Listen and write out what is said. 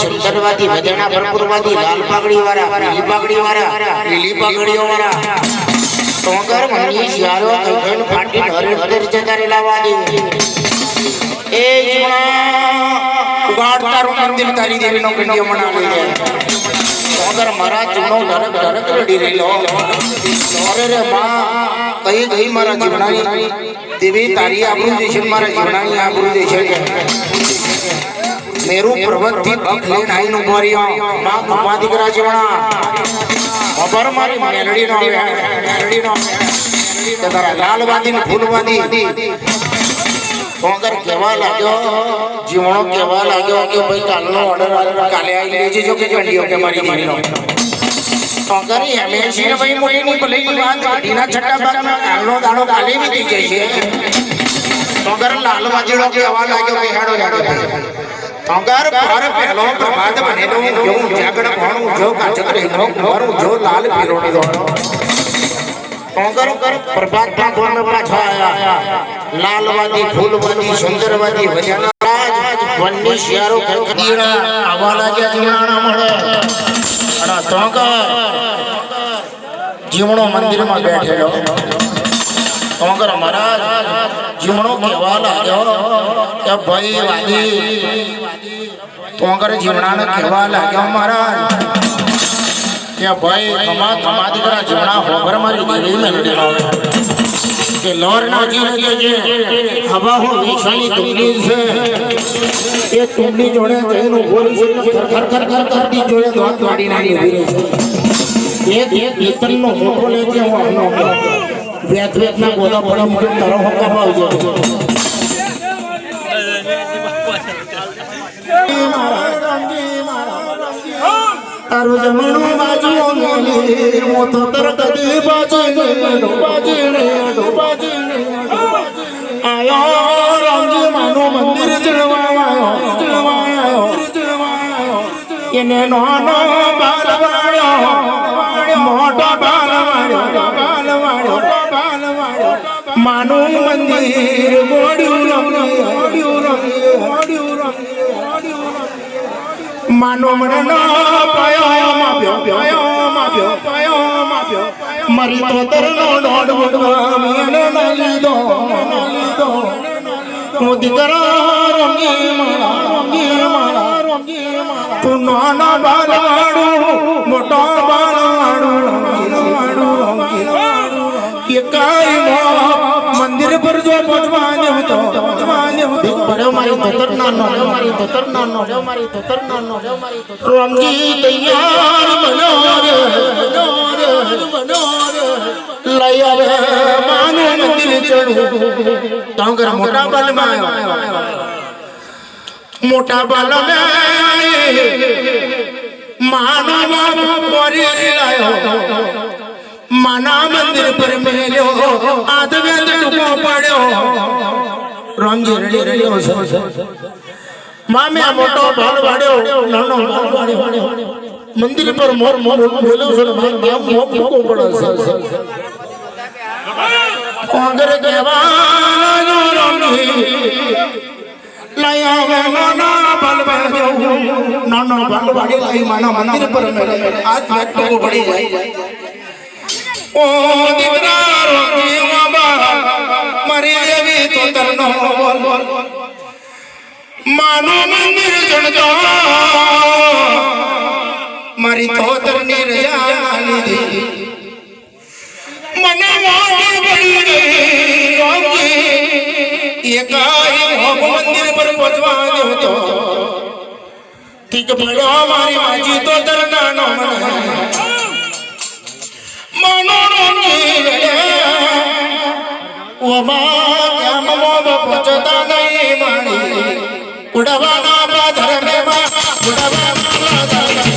સુંદરવાદી વધેણા ભરપૂરવાદી લાલ પાઘડી વાળા પીળી પાઘડી વાળા લીલી પાઘડીઓ વાળા ટોંગર મની શિયાળો કઈકણ ફાટી હરેદર જતા રેલા વાદી એ જીવણા ઉગાડ તારું મંદિર તારી દેવીનો કંડિયો મના લઈ જાય ટોંગર મારા જીવનો ધરક ધરક રડી રહેલો અરે રે માં કઈ ગઈ મારા જીવણાની દેવી તારી આબરૂ દેશે મારા જીવણાની આબરૂ દેશે મેરુ પર્વત થી બખ લઈને આઈનો બોરિયો માં મમ્મા દીકરા જીવણા ખબર મારી મેલડી નો કે તારા લાલવાદી ને ફૂલવાદી ટોંગર કેવા લાગ્યો જીવણો કેવા લાગ્યો કે ભાઈ કાલનો ઓર્ડર કાલે આવી લેજે જો કે કંડિયો કે મારી દેવીનો ટોંગર એમએસી ને ભાઈ મોટી ની ભલે ની વાત ગાડીના છઠ્ઠા ભાગમાં કાલનો દાડો કાલે વીતી જશે ટોંગર લાલવાદીડો કેવા લાગ્યો કે હેડો ટોંગર પર પહેલો પ્રભાત બનેલો જો જાગડ ભણું જો કાચક રહેલો કુંવરું જો લાલ પીરોડી દો ટોંગર પ્રભાત માં બોલ પાછા આયા લાલવાદી ફૂલવાદી સુંદરવાદી વજાના રાજ વનની શિયારો કદીણા આવા લાગ્યા જીવણાના મળે અને ટોંગર જીવણો મંદિરમાં બેઠેલો ટોંગર મહારાજ જીવણો કેવા લાગ્યો કે ભાઈ વાદી ટોંગર જીવણાને કેવા લાગ્યો મહારાજ કે ભાઈ કમા દીકરા જીવણા હોબર મારી દેવી મેલડી નો કે લોર ના જીવ કે હવા હો વિશાલી તુમની છે એ તુમની જોડે જઈને ગોરી ખર ખર કરતી જોડે દોત વાડી નાની ઉભી રહી છે એક ઈતનનો મોટો લે કે હું આનો વેત ના ગોદા પડો મોટો તારો હોકા પાવજો તારો જમણો બાજુ મેલી મોતો તર કદી બાજીને આયો રામજી માનો મંદિર જળવાયો એને નાનો બાલ વાળ્યો મોટો બાલ વાળ્યો માનું મંદિર ગોડ્યું માનો મરનો પાયો માપ્યો મારી તો તરનો ડોડ વડવા મને ના લીધો હું દીકરા રંગી મારા તું નાનો બાલ વાળું મોટો બાલ વાળું એકાઈ મંદિર પર જો પહોંચવા હતો મારી રમજી તૈયાર બનો લઈ આવે માનું મંદિર ચડું ટોંગર મોટા બાલમાં માનો બોરી લાયો માના મંદિર પર મેલ્યો આદવે ટૂંકો પડ્યો રામજી રડી રહ્યો છે મામે મોટો ભાલ વાડ્યો નાનો ભાલ વાડ્યો મંદિર પર મોર બોલ્યો છે માર નામ મોપ ટૂંકો પડે છે ટોંગર કેવાનો રામજી લઈ આવે નાના ભાલ વાડ્યો નાનો ભાલ વાડ્યો લઈ માના મંદિર પર મેલ્યો આજ વેત ટૂંકો પડી જાય ઓ દીકરા રોકી બાબા મારી દેવી તો તરનો બોલ માનો મંદિર જણતો મારી તો તરની રજા લીધી મને મોટી પડી ગઈ રોકી એકાઈ હોબ મંદિર પર પહોંચવા ગયો તો ઠીક પડ્યો મારી માજી તો તરના નો મને પહોંચતા નહીં માણી ઉડવાના ધર્મે ઉડવાના